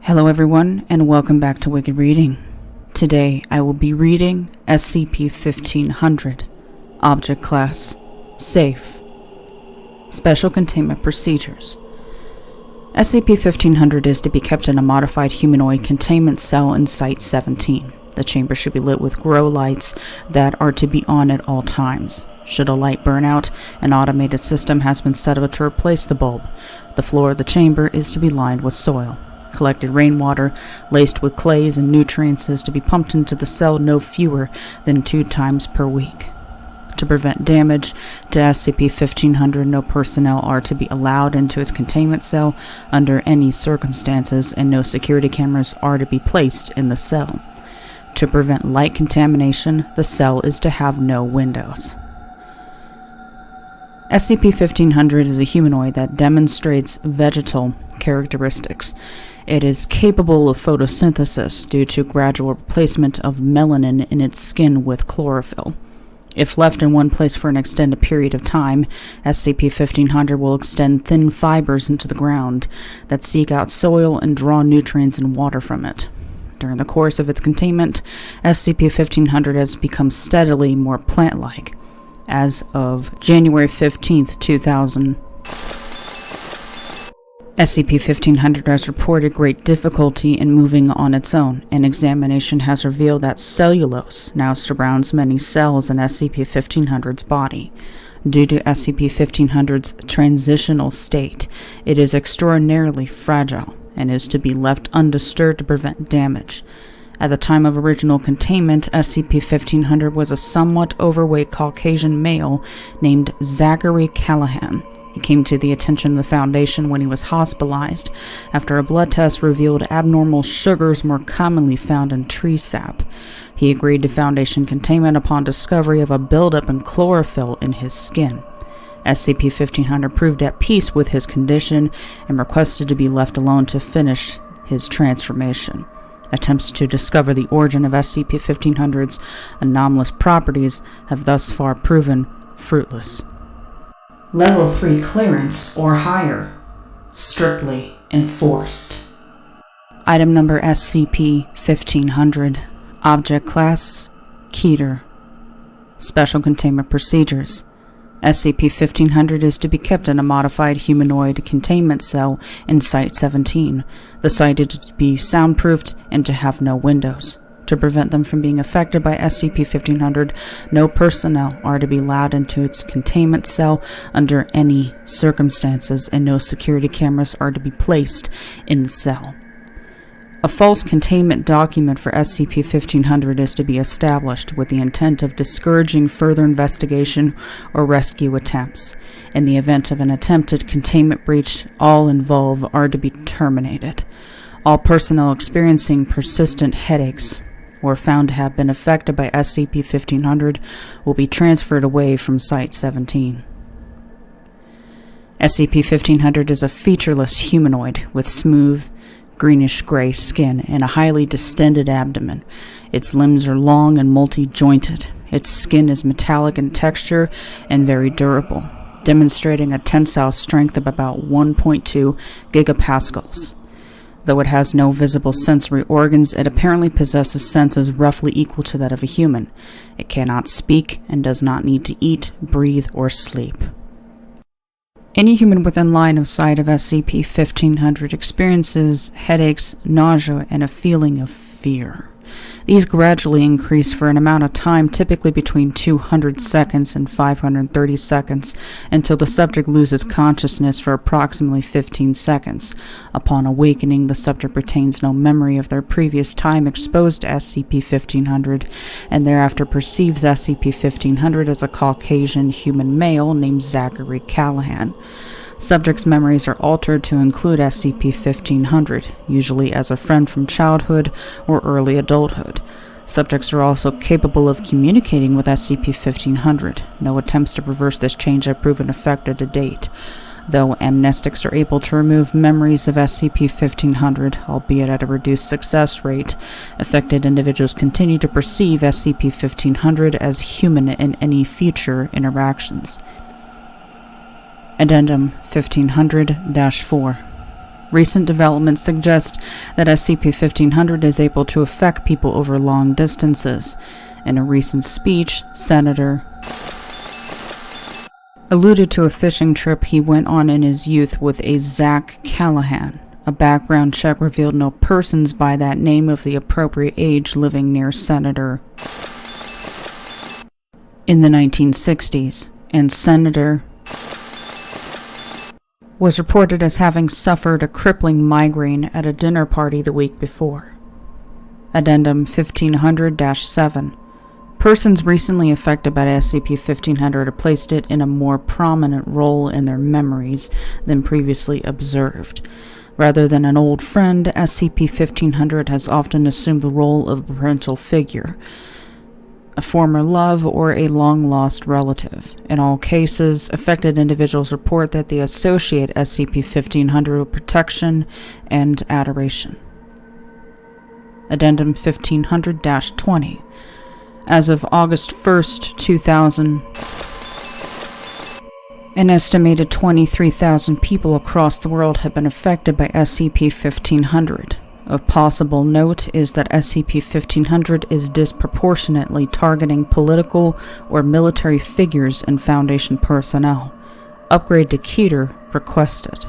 Hello everyone, and welcome back to Wicked Reading. Today I will be reading SCP-1500, Object Class, Safe. Special Containment Procedures. SCP-1500 is to be kept in a modified humanoid containment cell in Site-17. The chamber should be lit with grow lights that are to be on at all times. Should a light burn out, an automated system has been set up to replace the bulb. The floor of the chamber is to be lined with soil. Collected rainwater, laced with clays and nutrients, is to be pumped into the cell no fewer than 2 times per week. To prevent damage to SCP-1500, no personnel are to be allowed into its containment cell under any circumstances, and no security cameras are to be placed in the cell. To prevent light contamination, the cell is to have no windows. SCP-1500 is a humanoid that demonstrates vegetal characteristics. It is capable of photosynthesis due to gradual replacement of melanin in its skin with chlorophyll. If left in one place for an extended period of time, SCP-1500 will extend thin fibers into the ground that seek out soil and draw nutrients and water from it. During the course of its containment, SCP-1500 has become steadily more plant-like. As of January 15, 2000, SCP-1500 has reported great difficulty in moving on its own. An examination has revealed that cellulose now surrounds many cells in SCP-1500's body. Due to SCP-1500's transitional state, it is extraordinarily fragile and is to be left undisturbed to prevent damage. At the time of original containment, SCP-1500 was a somewhat overweight Caucasian male named Zachary Callahan. He came to the attention of the Foundation when he was hospitalized after a blood test revealed abnormal sugars more commonly found in tree sap. He agreed to Foundation containment upon discovery of a buildup in chlorophyll in his skin. SCP-1500 proved at peace with his condition and requested to be left alone to finish his transformation. Attempts to discover the origin of SCP-1500's anomalous properties have thus far proven fruitless. Level 3 clearance or higher. Strictly enforced. Item number SCP-1500. Object Class, Keter. Special Containment Procedures. SCP-1500 is to be kept in a modified humanoid containment cell in Site-17. The site is to be soundproofed and to have no windows. To prevent them from being affected by SCP-1500, no personnel are to be allowed into its containment cell under any circumstances, and no security cameras are to be placed in the cell. A false containment document for SCP-1500 is to be established with the intent of discouraging further investigation or rescue attempts. In the event of an attempted containment breach, all involved are to be terminated. All personnel experiencing persistent headaches or found to have been affected by SCP-1500 will be transferred away from Site-17. SCP-1500 is a featureless humanoid with smooth, greenish-gray skin and a highly distended abdomen. Its limbs are long and multi-jointed. Its skin is metallic in texture and very durable, demonstrating a tensile strength of about 1.2 gigapascals. Though it has no visible sensory organs, it apparently possesses senses roughly equal to that of a human. It cannot speak and does not need to eat, breathe, or sleep. Any human within line of sight of SCP-1500 experiences headaches, nausea, and a feeling of fear. These gradually increase for an amount of time, typically between 200 seconds and 530 seconds, until the subject loses consciousness for approximately 15 seconds. Upon awakening, the subject retains no memory of their previous time exposed to SCP-1500, and thereafter perceives SCP-1500 as a Caucasian human male named Zachary Callahan. Subjects' memories are altered to include SCP-1500, usually as a friend from childhood or early adulthood. Subjects are also capable of communicating with SCP-1500. No attempts to reverse this change have proven effective to date. Though amnestics are able to remove memories of SCP-1500, albeit at a reduced success rate, affected individuals continue to perceive SCP-1500 as human in any future interactions. Addendum 1500-4 Recent developments suggest that SCP-1500 is able to affect people over long distances. In a recent speech, Senator alluded to a fishing trip he went on in his youth with a Zach Callahan. A background check revealed no persons by that name of the appropriate age living near Senator in the 1960s, and Senator was reported as having suffered a crippling migraine at a dinner party the week before. Addendum 1500-7. Persons recently affected by SCP-1500 have placed it in a more prominent role in their memories than previously observed. Rather than an old friend, SCP-1500 has often assumed the role of a parental figure, a former love, or a long-lost relative. In all cases, affected individuals report that they associate SCP-1500 with protection and adoration. Addendum 1500-20. As of August 1st, 2000, an estimated 23,000 people across the world have been affected by SCP-1500. Of possible note is that SCP-1500 is disproportionately targeting political or military figures and Foundation personnel. Upgrade to Keter requested.